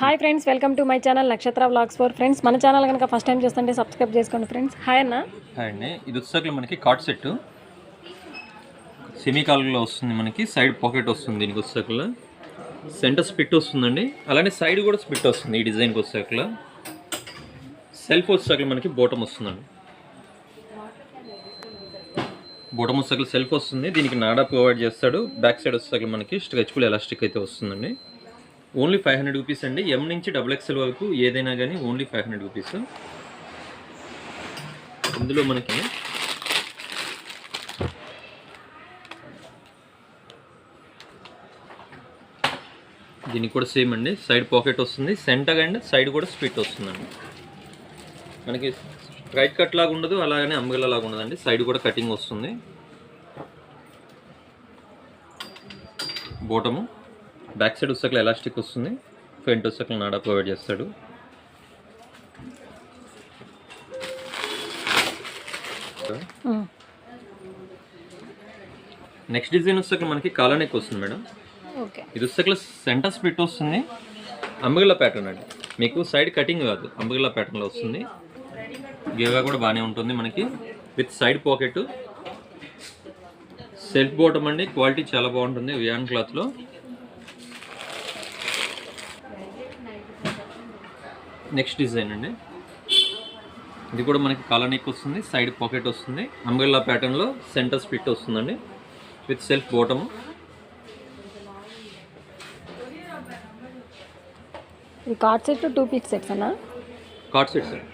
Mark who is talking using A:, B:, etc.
A: Hi friends, welcome to my channel నక్షత్ర vlogs for friends. మన channel కనుక first time చూస్తుంటే సబ్స్క్రైబ్ చేసుకోండి ఫ్రెండ్స్. హాయ్ అన్న.
B: హాయ్ అండి. ఇది వచ్చేసరికి మనకి కార్డ్ సెట్ సెమీ కాలులో వస్తుంది. మనకి సైడ్ పాకెట్ వస్తుంది. దీనికి వచ్చేసరిలో సెంటర్ స్పిట్ వస్తుందండి. అలానే సైడ్ కూడా స్పిట్ వస్తుంది. ఈ డిజైన్కి వచ్చేసరిలో సెల్ఫ్ వచ్చేసరికి మనకి బోటం వస్తుందండి. బోటం వచ్చేసరికి సెల్ఫ్ వస్తుంది. దీనికి నాడా ప్రొవైడ్ చేస్తాడు. బ్యాక్ సైడ్ వచ్చేసరికి మనకి స్ట్రెచబుల్ ఎలాస్టిక్ అయితే వస్తుందండి. ఓన్లీ 500 రూపీస్ అండి. ఎం నుంచి XXL వరకు ఏదైనా కానీ ఓన్లీ 500 రూపీస్. ఇందులో మనకి దీనికి కూడా సేమ్ అండి. సైడ్ పాకెట్ వస్తుంది. సెంటర్ అండ్ సైడ్ కూడా స్పిట్ వస్తుందండి. మనకి స్ట్రైట్ కట్ లాగా ఉండదు, అలాగనే అంబ్రెల్లా లాగా ఉండదండి. సైడ్ కూడా కటింగ్ వస్తుంది. బోటము బ్యాక్ సైడ్ వచ్చేసరికి ఎలాస్టిక్ వస్తుంది. ఫ్రంట్ వచ్చేసరికి నాడా ప్రొవైడ్ చేస్తాడు. నెక్స్ట్ డిజైన్ వచ్చేసరికి మనకి కాలర్ నెక్ వస్తుంది మేడం. ఇది వచ్చేసరికి సెంటర్ స్ప్లిట్ వస్తుంది. అంబ్రెల్లా ప్యాటర్న్ అండి. మీకు సైడ్ కటింగ్ కాదు, అంబ్రెల్లా ప్యాటర్న్లో వస్తుంది. గేవా కూడా బాగానే ఉంటుంది మనకి. With side pocket, self bottom అండి. క్వాలిటీ చాలా బాగుంటుంది వియాన్ క్లాత్లో. నెక్స్ట్ డిజైన్ అండి. ఇది కూడా మనకి కాలర్ నెక్ వస్తుంది. సైడ్ పాకెట్ వస్తుంది. అంబ్రెల్లా ప్యాటర్న్లో సెంటర్ స్ప్లిట్ వస్తుందండి. With self bottom.
A: ఈ కార్డ్ సెట్ 2 పీస్ సెట్స్ అన్న.
B: Card set sir.